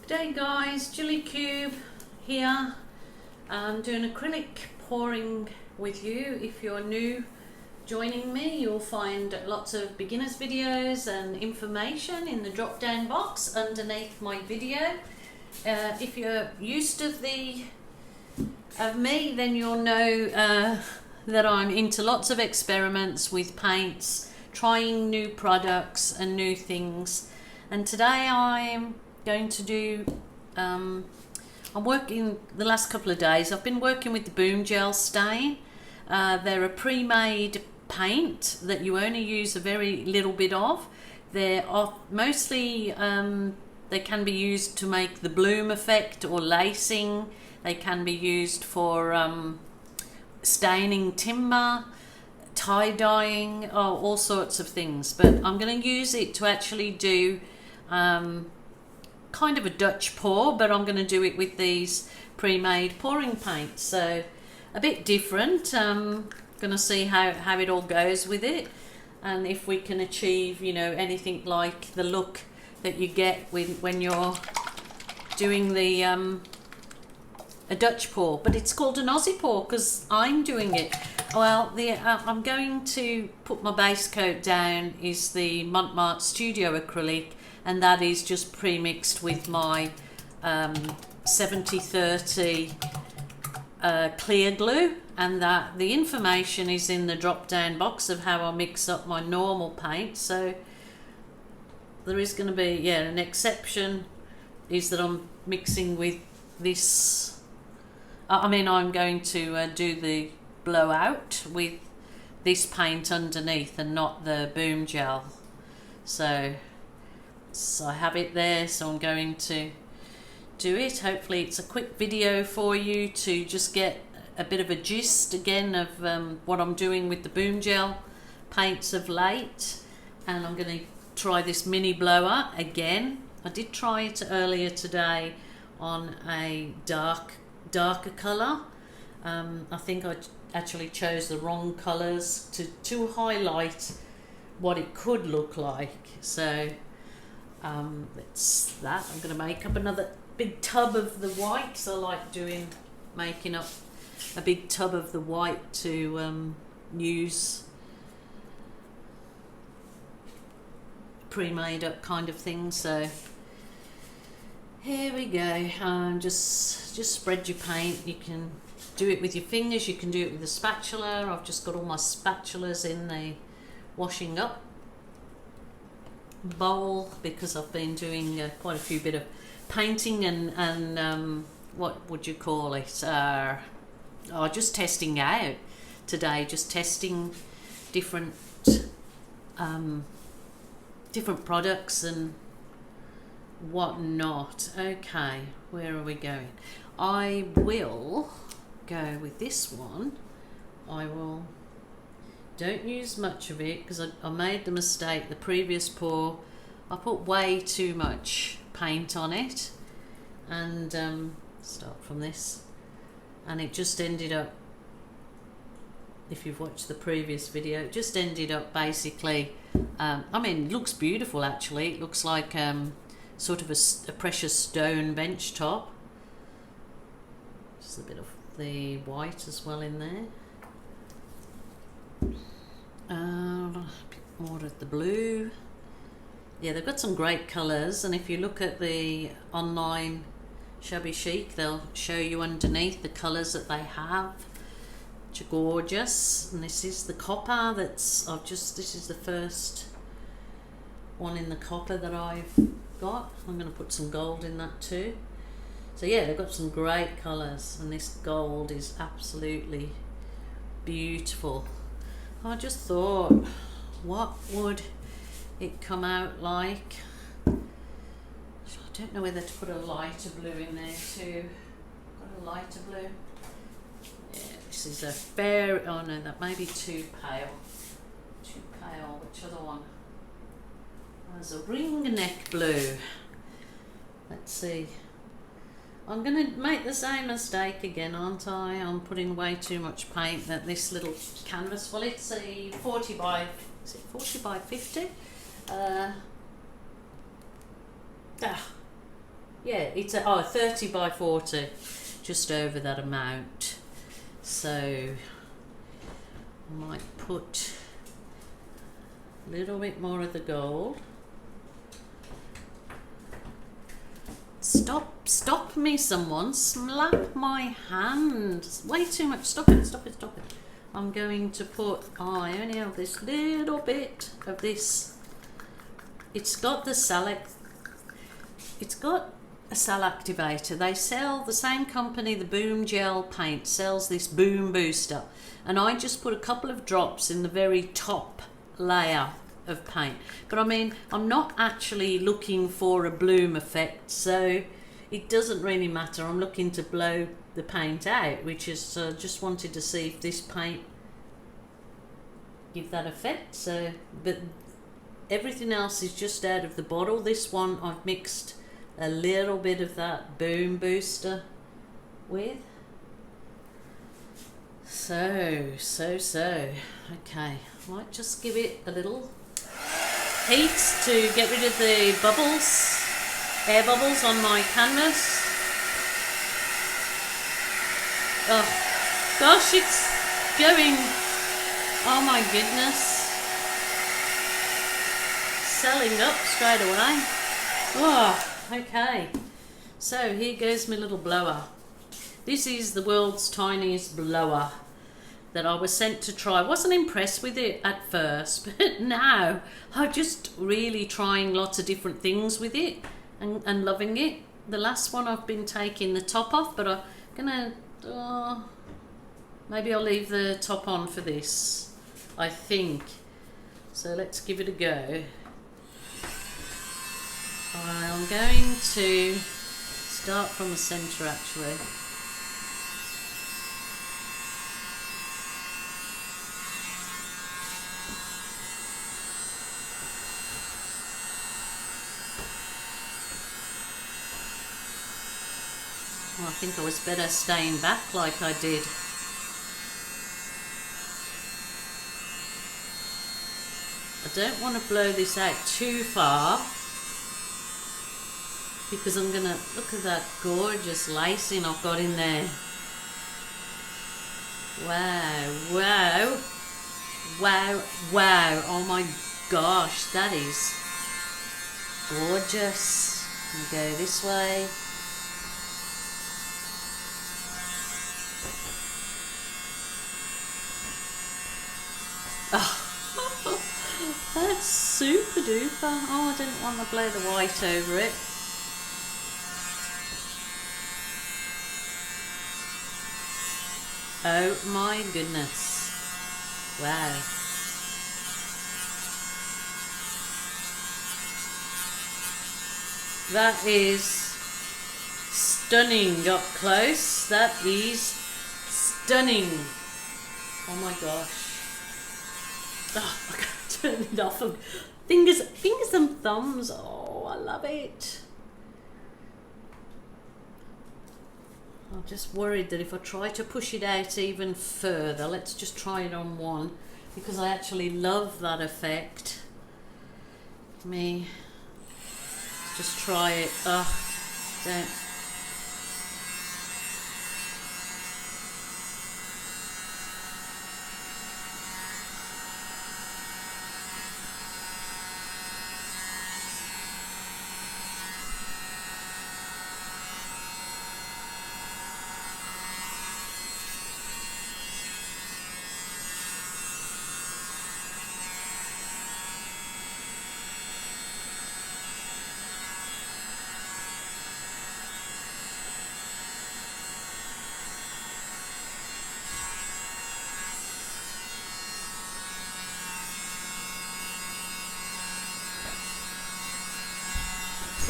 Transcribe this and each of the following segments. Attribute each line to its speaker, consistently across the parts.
Speaker 1: G'day guys, Julie Cube here. I'm doing acrylic pouring with you. If you're new joining me, you'll find lots of beginners videos and information in the drop down box underneath my video. If you're used to me, then you'll know that I'm into lots of experiments with paints, trying new products and new things. And today I'm going to do, I'm working the last couple of days, I've been working with the Boom Gel stain. They're a pre-made paint that you only use a very little bit of. They're mostly, they can be used to make the bloom effect or lacing. They can be used for staining timber, tie-dyeing, all sorts of things. But I'm going to use it to actually do kind of a Dutch pour, but I'm going to do it with these pre-made pouring paints, so a bit different. Going to see how it all goes with it, and if we can achieve, you know, anything like the look that you get when you're doing the a Dutch pour. But it's called an Aussie pour because I'm doing it. Well, I'm going to put my base coat down is the Mont Studio acrylic, and that is just pre-mixed with my 70-30 clear glue, and that the information is in the drop down box of how I mix up my normal paint. So there is going to be, an exception is that I'm mixing with this, I'm going to do the blowout with this paint underneath and not the Boom Gel. So I have it there, so I'm going to do it. Hopefully it's a quick video for you to just get a bit of a gist again of what I'm doing with the Boom Gel paints of late. And I'm going to try this mini blower again. I did try it earlier today on a darker colour. I think I actually chose the wrong colours to highlight what it could look like. So it's that. I'm going to make up another big tub of the white, because I like making up a big tub of the white to use pre-made up kind of thing. So here we go. Just spread your paint. You can do it with your fingers, you can do it with a spatula. I've just got all my spatulas in the washing up bowl because I've been doing quite a few bit of painting and what would you call it, just testing out today, just testing different products and whatnot. Okay, where are we going? I will go with this one. Don't use much of it because I made the mistake the previous pour. I put way too much paint on it, and start from this, and it just ended up, if you've watched the previous video, it just ended up basically, it looks beautiful actually. It looks like sort of a precious stone bench top. Just a bit of the white as well in there. A bit more of the blue. Yeah, they've got some great colours, and if you look at the online Shabby Chic, they'll show you underneath the colours that they have, which are gorgeous. And this is the copper this is the first one in the copper that I've got. I'm going to put some gold in that too. So yeah, they've got some great colours, and this gold is absolutely beautiful. I just thought, what would it come out like? I don't know whether to put a lighter blue in there too. Got a lighter blue. Yeah, this is a fair, oh no, that may be too pale. Too pale. Which other one? There's a ring neck blue. Let's see. I'm going to make the same mistake again, aren't I? I'm putting way too much paint at this little canvas. Well, it's a 40 by, is it 40 by 50? Yeah, it's a 30 by 40, just over that amount. So I might put a little bit more of the gold. Stop me, someone. Slap my hand. Way too much. Stop it. I'm going to put, I only have this little bit of this. It's got a cell activator. They sell, the same company, the Boom Gel paint, sells this Boom Booster. And I just put a couple of drops in the very top layer of paint, but I mean, I'm not actually looking for a bloom effect, so it doesn't really matter. I'm looking to blow the paint out, which is just wanted to see if this paint give that effect. So, but everything else is just out of the bottle. This one I've mixed a little bit of that Boom Booster with. So okay, might just give it a little heat to get rid of the bubbles, air bubbles on my canvas. Oh gosh, it's going, oh my goodness, selling up straight away. Oh, okay, so here goes my little blower. This is the world's tiniest blower that I was sent to try. I wasn't impressed with it at first, but now I'm just really trying lots of different things with it and loving it. The last one I've been taking the top off, but I'm gonna, maybe I'll leave the top on for this, I think. So let's give it a go. I'm going to start from the center actually. Well, I think I was better staying back like I did. I don't want to blow this out too far because I'm gonna, look at that gorgeous lacing I've got in there. Wow, wow, wow, wow. Oh my gosh, that is gorgeous. I'll go this way. Oh, that's super duper. Oh, I didn't want to blow the white over it. Oh my goodness. Wow. That is stunning up close. That is stunning. Oh my gosh. Oh, I can't turn it off. Fingers and thumbs. Oh, I love it. I'm just worried that if I try to push it out even further, let's just try it on one, because I actually love that effect. Let's just try it. Oh, don't.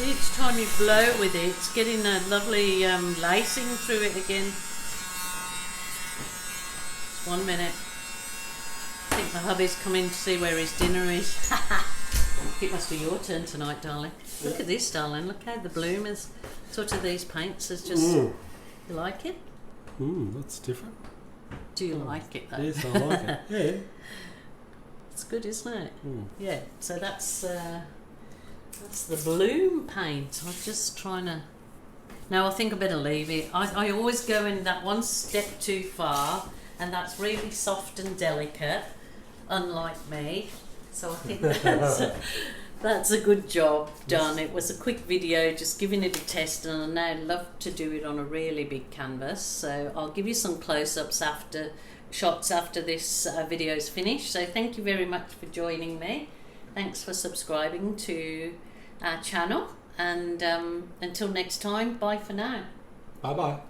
Speaker 1: Each time you blow with it, it's getting a lovely lacing through it again. Just 1 minute. I think my hubby's coming to see where his dinner is. It must be your turn tonight, darling. Look at this, darling. Look how the bloom is Sort of these paints is just. You like it?
Speaker 2: That's different.
Speaker 1: Do you like it though?
Speaker 2: Yes, I like it. Yeah.
Speaker 1: It's good, isn't it? Yeah. So that's the bloom paint. I'm just trying to. No, I think I better leave it. I always go in that one step too far, and that's really soft and delicate, unlike me. So I think that's a good job done. It was a quick video, just giving it a test, and I now love to do it on a really big canvas. So I'll give you some close-ups shots after this video is finished. So thank you very much for joining me. Thanks for subscribing to our channel, and until next time, bye for now.
Speaker 2: Bye bye.